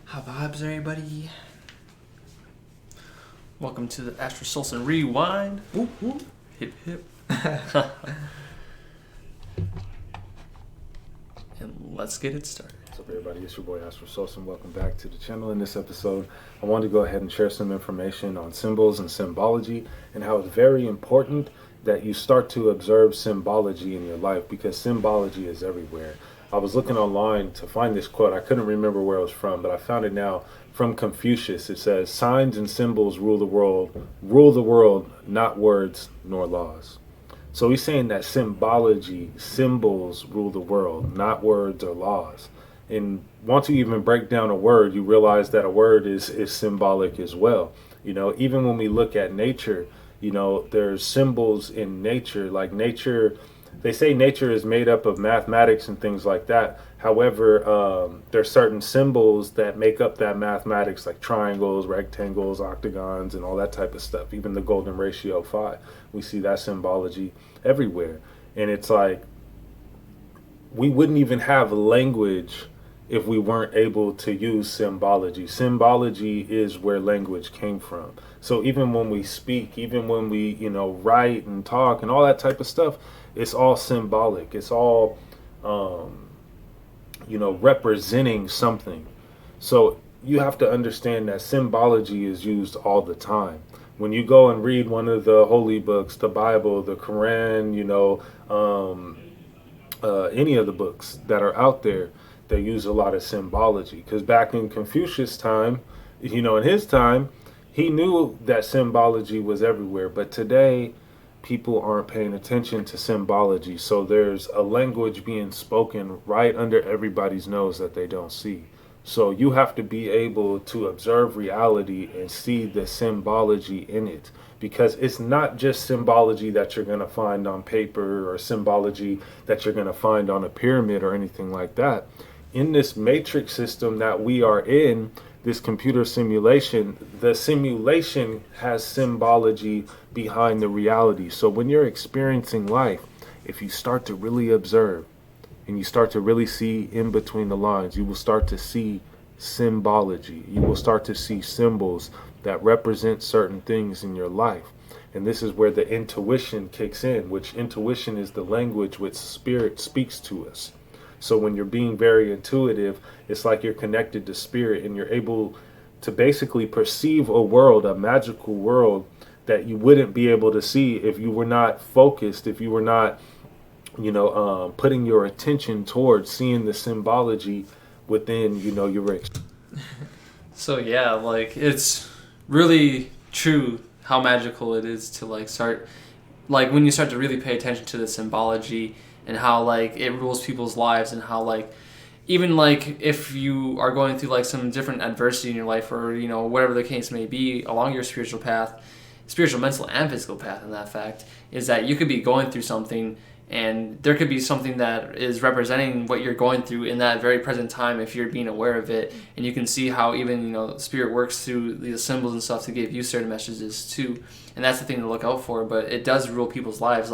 How vibes, everybody? Welcome to the Astro Solsin Rewind. Whoop, whoop. Hip hip. And let's get it started. What's up, everybody? It's your boy Astro Solsin. Welcome back to the channel. In this episode, I wanted to go ahead and share some information on symbols and symbology and how it's very important that you start to observe symbology in your life because symbology is everywhere. I was looking online to find this quote. I couldn't remember where it was from, but I found it now from Confucius. It says, "Signs and symbols rule the world, not words nor laws." So he's saying that symbology, symbols rule the world, not words or laws. And once you even break down a word, you realize that a word is symbolic as well. You know, even when we look at nature, you know, there's symbols in nature. Like nature, they say nature is made up of mathematics and things like that. However, there's certain symbols that make up that mathematics, like triangles, rectangles, octagons, and all that type of stuff. Even the golden ratio of 5, we see that symbology everywhere. And it's like we wouldn't even have language if we weren't able to use symbology. Symbology is where language came from. So even when we speak, even when we, write and talk and all that type of stuff, it's all symbolic. It's all, representing something. So you have to understand that symbology is used all the time. When you go and read one of the holy books, the Bible, the Quran, any of the books that are out there, they use a lot of symbology. Because back in Confucius' time, in his time, he knew that symbology was everywhere. But today, people aren't paying attention to symbology. So there's a language being spoken right under everybody's nose that they don't see. So you have to be able to observe reality and see the symbology in it. Because it's not just symbology that you're going to find on paper or symbology that you're going to find on a pyramid or anything like that. In this matrix system that we are in, this computer simulation, the simulation has symbology behind the reality. So when you're experiencing life, if you start to really observe and you start to really see in between the lines, you will start to see symbology. You will start to see symbols that represent certain things in your life. And this is where the intuition kicks in, which intuition is the language which spirit speaks to us. So when you're being very intuitive, it's like you're connected to spirit and you're able to basically perceive a world, a magical world that you wouldn't be able to see if you were not focused, if you were not, putting your attention towards seeing the symbology within, your So yeah, it's really true how magical it is to start, when you start to really pay attention to the symbology and how it rules people's lives and how even if you are going through some different adversity in your life or whatever the case may be along your spiritual path, spiritual, mental, and physical path, in that fact is that you could be going through something and there could be something that is representing what you're going through in that very present time if you're being aware of it. And you can see how even, spirit works through the symbols and stuff to give you certain messages too. And that's the thing to look out for. But it does rule people's lives.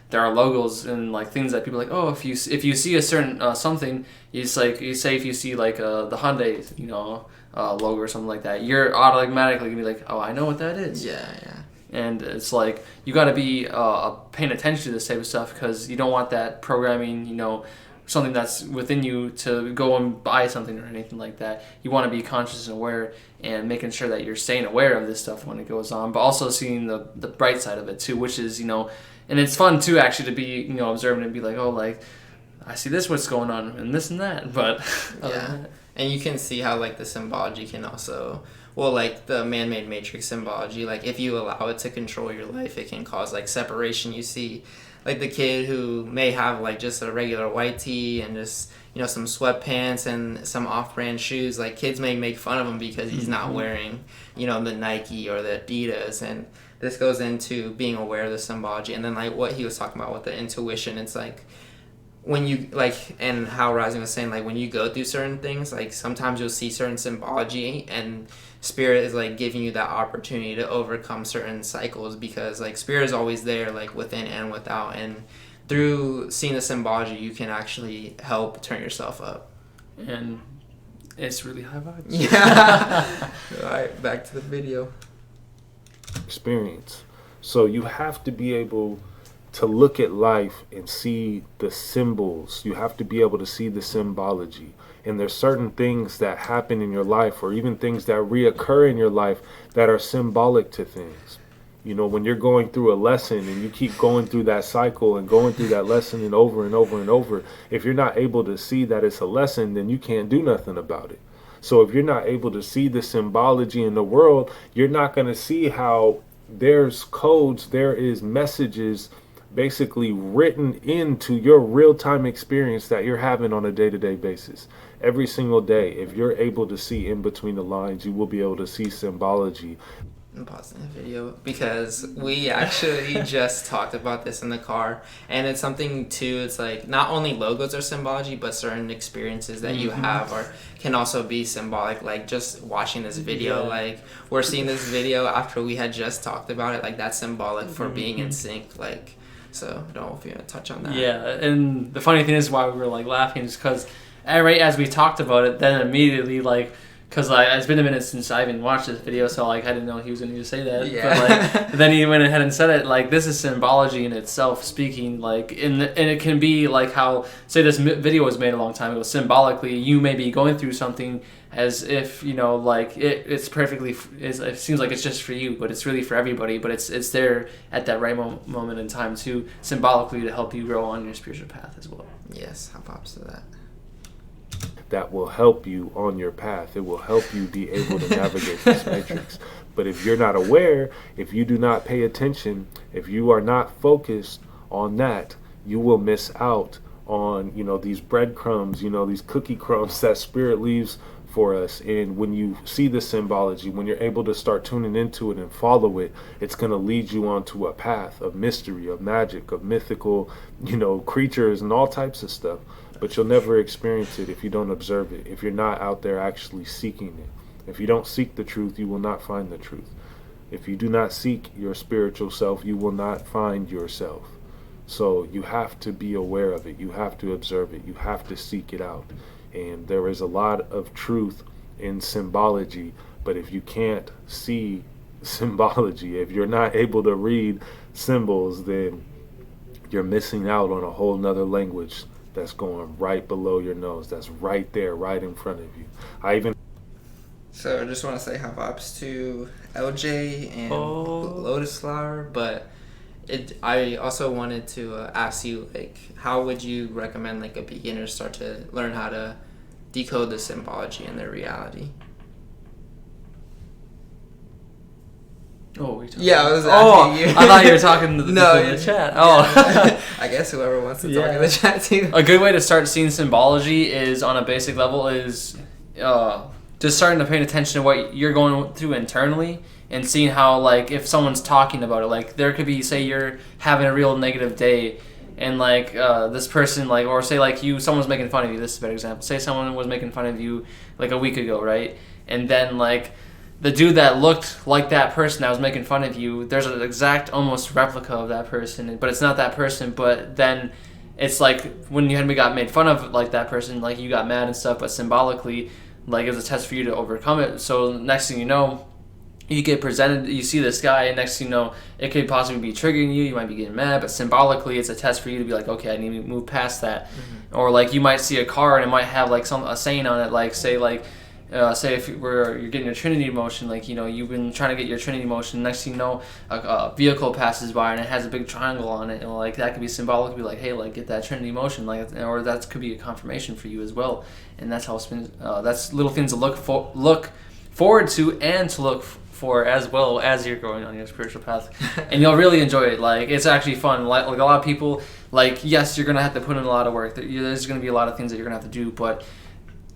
There are logos and things that people are like, oh, if you see a certain something, you say if you see the Hyundai, logo or something like that, you're automatically gonna be like, oh, I know what that is. Yeah. And it's you got to be paying attention to this type of stuff because you don't want that programming, something that's within you to go and buy something or anything like that. You want to be conscious and aware and making sure that you're staying aware of this stuff when it goes on, but also seeing the bright side of it too, which is, and it's fun too actually to be, observant and be like, oh, I see this, what's going on and this and that. But Yeah. And you can see how the symbology can also, the man-made matrix symbology, if you allow it to control your life, it can cause separation. You see the kid who may have just a regular white tee and just some sweatpants and some off-brand shoes. Kids may make fun of him because he's not wearing the Nike or the Adidas. And this goes into being aware of the symbology. And then what he was talking about with the intuition, it's when you and how Rising was saying, when you go through certain things, sometimes you'll see certain symbology and spirit is giving you that opportunity to overcome certain cycles because spirit is always there within and without, and through seeing the symbology you can actually help turn yourself up. And It's really high vibes. Yeah. All right, back to the video. Experience. So you have to be able to look at life and see the symbols. You have to be able to see the symbology. And there's certain things that happen in your life, or even things that reoccur in your life, that are symbolic to things. You know, when you're going through a lesson and you keep going through that cycle and going through that lesson and over and over and over, if you're not able to see that it's a lesson, then you can't do nothing about it. So if you're not able to see the symbology in the world, you're not going to see how there's codes, there is messages basically written into your real-time experience that you're having on a day-to-day basis. Every single day, if you're able to see in between the lines, you will be able to see symbology. I'm pausing the video because we actually just talked about this in the car, and it's something too. It's like not only logos are symbology, but certain experiences that you have can also be symbolic. Like just watching this video, like we're seeing this video after we had just talked about it. Like that's symbolic for being in sync. Like, so I don't know if you want to touch on that. Yeah, and the funny thing is why we were like laughing is because right as we talked about it, then immediately like. Because it's been a minute since I even watched this video, so like I didn't know he was going to say that. Yeah. But like, then he went ahead and said it. Like this is symbology in itself, speaking like and it can be like how say this video was made a long time ago. Symbolically, you may be going through something as if you know like it's perfectly. It seems like it's just for you, but it's really for everybody. But it's there at that right moment in time too, symbolically to help you grow on your spiritual path as well. Yes, how pops to that. That will help you on your path. It will help you be able to navigate this matrix. But if you're not aware, if you do not pay attention, if you are not focused on that, you will miss out on, you know, these breadcrumbs, you know, these cookie crumbs that spirit leaves for us. And when you see the symbology, when you're able to start tuning into it and follow it, it's going to lead you onto a path of mystery, of magic, of mythical, you know, creatures and all types of stuff. But you'll never experience it if you don't observe it, if you're not out there actually seeking it. If you don't seek the truth, you will not find the truth. If you do not seek your spiritual self, you will not find yourself. So you have to be aware of it. You have to observe it. You have to seek it out. And there is a lot of truth in symbology, but if you can't see symbology, if you're not able to read symbols, then you're missing out on a whole nother language that's going right below your nose, that's right there, right in front of you. So I just want to say high vibes to LJ and Lotus Flower, but I also wanted to ask you, like, how would you recommend like a beginner start to learn how to decode the symbology and their reality? Oh, yeah, I was asking you. I thought you were talking to the people in the chat. Yeah. I guess whoever wants to talk in the chat too. A good way to start seeing symbology is on a basic level is just starting to pay attention to what you're going through internally and seeing how like if someone's talking about it, like there could be say you're having a real negative day and like this person like or say like someone's making fun of you. This is a better example. Say someone was making fun of you like a week ago, right? And then like the dude that looked like that person that was making fun of you, there's an exact almost replica of that person, but it's not that person. But then it's like when you got made fun of like that person, like you got mad and stuff, but symbolically, like it was a test for you to overcome it. So next thing you know, you get presented, you see this guy, and next thing you know, it could possibly be triggering you, you might be getting mad, but symbolically it's a test for you to be like, okay, I need to move past that. Mm-hmm. Or like you might see a car and it might have like a saying on it, like say like, say if you're getting your Trinity motion, like, you know, you've been trying to get your Trinity motion, next thing you know, a vehicle passes by and it has a big triangle on it, and like that could be symbolic to be like, hey, like get that Trinity motion, like, or that could be a confirmation for you as well. And that's how that's little things to look forward to and to look for as well as you're going on your spiritual path. And you'll really enjoy it. Like it's actually fun. Like a lot of people, like yes, you're gonna have to put in a lot of work. There's gonna be a lot of things that you're gonna have to do, but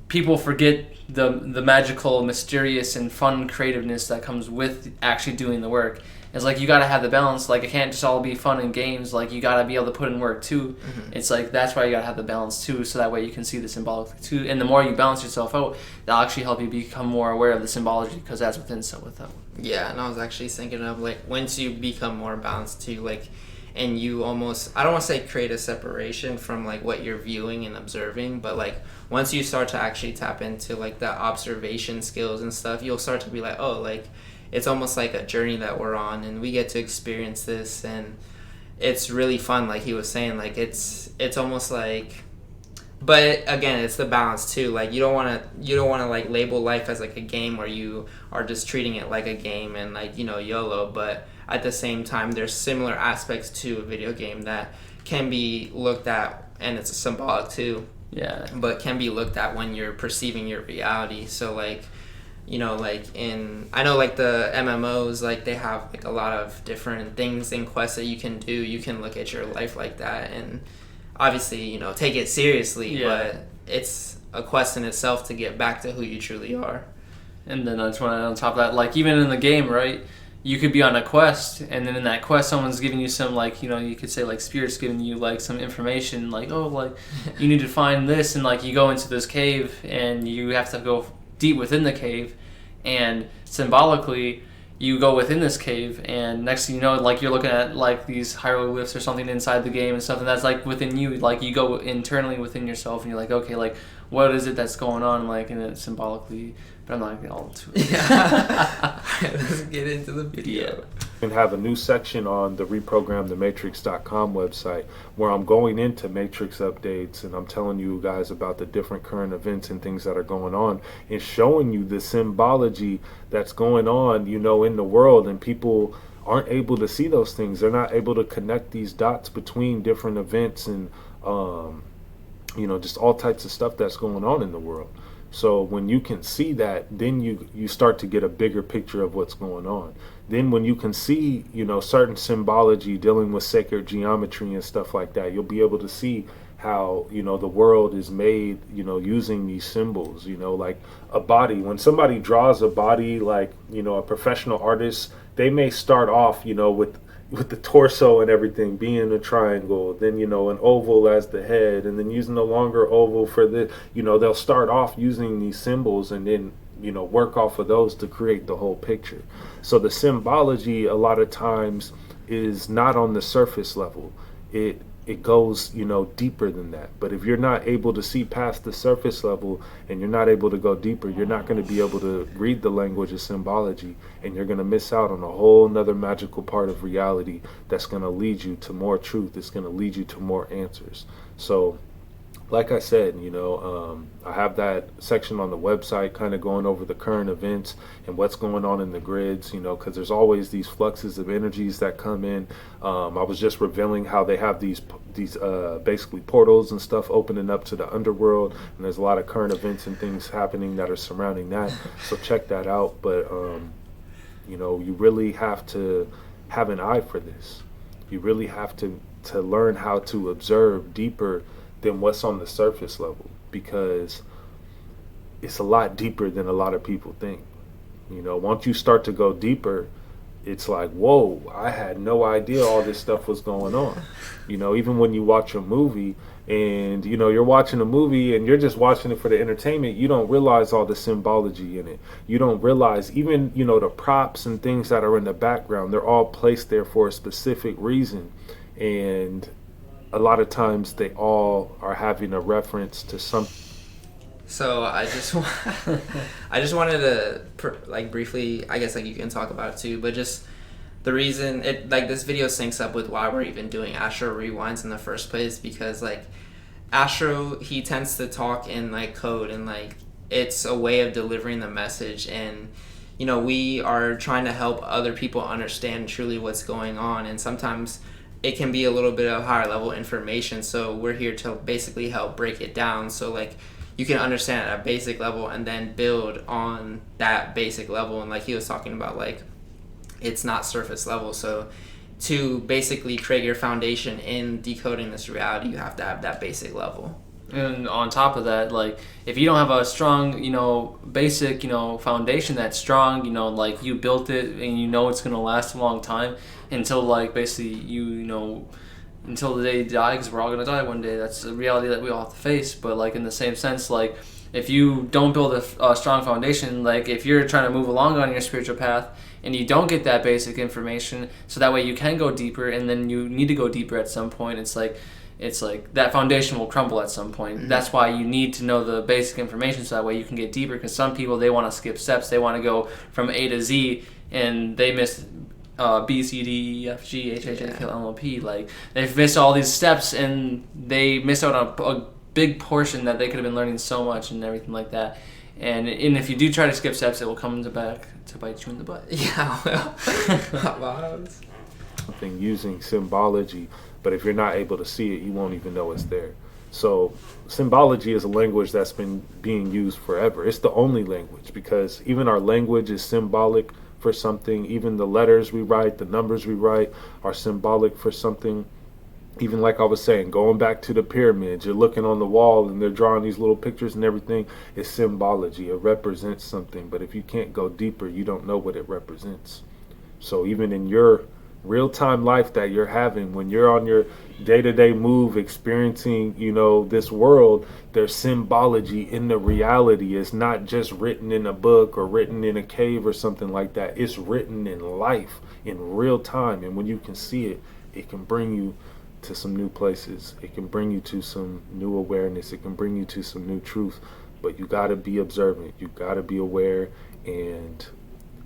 people forget the magical, mysterious, and fun creativeness that comes with actually doing the work. It's like you gotta have the balance. Like it can't just all be fun and games. Like you gotta be able to put in work too. Mm-hmm. It's like that's why you gotta have the balance too, so that way you can see the symbolic too. And the more you balance yourself out, that'll actually help you become more aware of the symbology, because that's within so without. Yeah, and I was actually thinking of like once you become more balanced too, like and you almost, I don't want to say create a separation from like what you're viewing and observing, but like once you start to actually tap into like the observation skills and stuff, you'll start to be like, oh, like it's almost like a journey that we're on, and we get to experience this, and it's really fun. Like he was saying, like it's almost like, but again, it's the balance too. Like you don't want to like label life as like a game where you are just treating it like a game and like, you know, YOLO, but at the same time there's similar aspects to a video game that can be looked at, and it's symbolic too. Yeah. But can be looked at when you're perceiving your reality. So like, you know, like I know like the MMOs, like they have like a lot of different things and quests that you can do. You can look at your life like that and obviously, you know, take it seriously, but it's a quest in itself to get back to who you truly are. And then I just want to add on top of that, like even in the game, right? You could be on a quest, and then in that quest, someone's giving you some, like, you know, you could say like spirits giving you like some information, like, oh, like you need to find this, and like you go into this cave, and you have to go deep within the cave, and symbolically you go within this cave, and next thing you know, like you're looking at like these hieroglyphs or something inside the game and stuff, and that's like within you, like you go internally within yourself, and you're like, okay, like what is it that's going on, like, and it symbolically, but I'm not gonna get all into it. Yeah. Let's get into the video. And have a new section on the reprogramthematrix.com website where I'm going into matrix updates, and I'm telling you guys about the different current events and things that are going on, and showing you the symbology that's going on, you know, in the world, and people aren't able to see those things. They're not able to connect these dots between different events and you know, just all types of stuff that's going on in the world. So when you can see that, then you start to get a bigger picture of what's going on. Then when you can see, you know, certain symbology dealing with sacred geometry and stuff like that, you'll be able to see how, you know, the world is made, you know, using these symbols, you know, like a body. When somebody draws a body, like, you know, a professional artist, they may start off, you know, with the torso and everything being a triangle, then, you know, an oval as the head, and then using the longer oval for the, you know, they'll start off using these symbols and then, you know, work off of those to create the whole picture. So the symbology a lot of times is not on the surface level. It goes, you know, deeper than that. But if you're not able to see past the surface level and you're not able to go deeper, you're not going to be able to read the language of symbology, and you're going to miss out on a whole nother magical part of reality that's going to lead you to more truth. It's going to lead you to more answers. So like I said, you know, I have that section on the website kind of going over the current events and what's going on in the grids, you know, because there's always these fluxes of energies that come in. I was just revealing how they have these basically portals and stuff opening up to the underworld, and there's a lot of current events and things happening that are surrounding that. So check that out. But, you know, you really have to have an eye for this. You really have to learn how to observe deeper than what's on the surface level, because it's a lot deeper than a lot of people think. You know, once you start to go deeper, it's like, whoa, I had no idea all this stuff was going on. You know, even when you watch a movie and, you know, you're watching a movie and you're just watching it for the entertainment, you don't realize all the symbology in it. You don't realize even, you know, the props and things that are in the background, they're all placed there for a specific reason. And a lot of times they all are having a reference to something. So I just wanted to like briefly, I guess like you can talk about it too, but just the reason it, like, this video syncs up with why we're even doing Astro Rewinds in the first place, because like Astro, he tends to talk in like code, and like it's a way of delivering the message, and you know, we are trying to help other people understand truly what's going on, and sometimes it can be a little bit of higher level information, so we're here to basically help break it down so like you can understand at a basic level and then build on that basic level. And like he was talking about, like it's not surface level, so to basically create your foundation in decoding this reality, you have to have that basic level. And on top of that, like if you don't have a strong, you know, basic, you know, foundation that's strong, you know, like you built it and you know it's going to last a long time until like basically you know, until the day you die, because we're all going to die one day. That's a reality that we all have to face. But like in the same sense, like if you don't build a strong foundation, like if you're trying to move along on your spiritual path and you don't get that basic information, so that way you can go deeper, and then you need to go deeper at some point, it's like that foundation will crumble at some point. Mm-hmm. That's why you need to know the basic information, so that way you can get deeper, because some people, they want to skip steps. They want to go from A to Z, and they miss B, C, D, E, F, G, H, I, J, K, L, M, N, P. Like, they've missed all these steps, and they miss out on a big portion that they could have been learning so much and everything like that. And if you do try to skip steps, it will come back to bite you in the butt. Yeah, well. Something using symbology, but if you're not able to see it, you won't even know it's there. So symbology is a language that's been being used forever. It's the only language, because even our language is symbolic for something. Even the letters we write, the numbers we write are symbolic for something. Even like I was saying, going back to the pyramids, you're looking on the wall and they're drawing these little pictures and everything. It's symbology. It represents something. But if you can't go deeper, you don't know what it represents. So even in your real-time life that you're having, when you're on your day-to-day move, experiencing, this world, there's symbology in the reality. It's not just written in a book or written in a cave or something like that. It's written in life, in real time. And when you can see it, it can bring you to some new places. It can bring you to some new awareness. It can bring you to some new truth. But you got to be observant. You got to be aware. And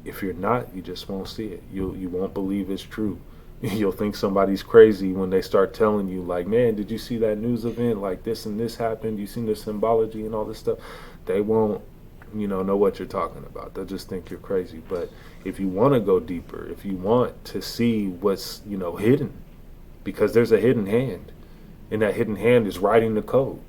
if you're not, you just won't see it. You won't believe it's true. You'll think somebody's crazy when they start telling you, like, man, did you see that news event? Like, this and this happened. You seen the symbology and all this stuff? They won't, know what you're talking about. They'll just think you're crazy. But if you want to go deeper, if you want to see what's, hidden, because there's a hidden hand, and that hidden hand is writing the code.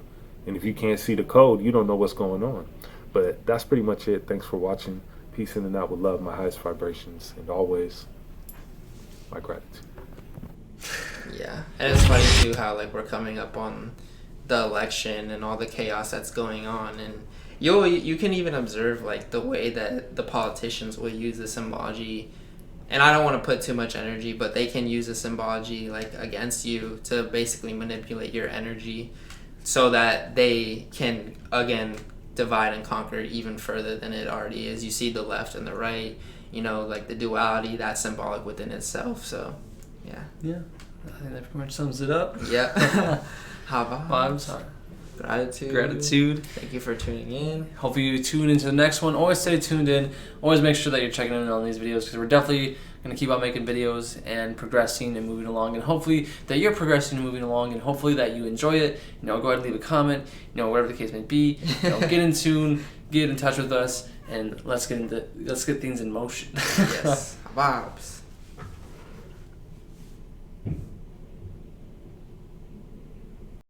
And if you can't see the code, you don't know what's going on. But that's pretty much it. Thanks for watching. Peace in and out with love, my highest vibrations, and always my gratitude. Yeah, and it's funny too how we're coming up on the election and all the chaos that's going on, and you can even observe the way that the politicians will use the symbology. And I don't want to put too much energy, but they can use the symbology against you to basically manipulate your energy, so that they can again divide and conquer even further than it already is. You see the left and the right, the duality, that's symbolic within itself. So yeah, I think that pretty much sums it up. Yeah. How about vibes? Gratitude. Thank you for tuning in. Hopefully you tune into the next one. Always stay tuned in. Always make sure that you're checking in on these videos, because we're definitely going to keep on making videos and progressing and moving along. And hopefully that you're progressing and moving along, and hopefully that you enjoy it. Go ahead and leave a comment, whatever the case may be. Get in tune, get in touch with us, and let's get things in motion. Yes. Vibes.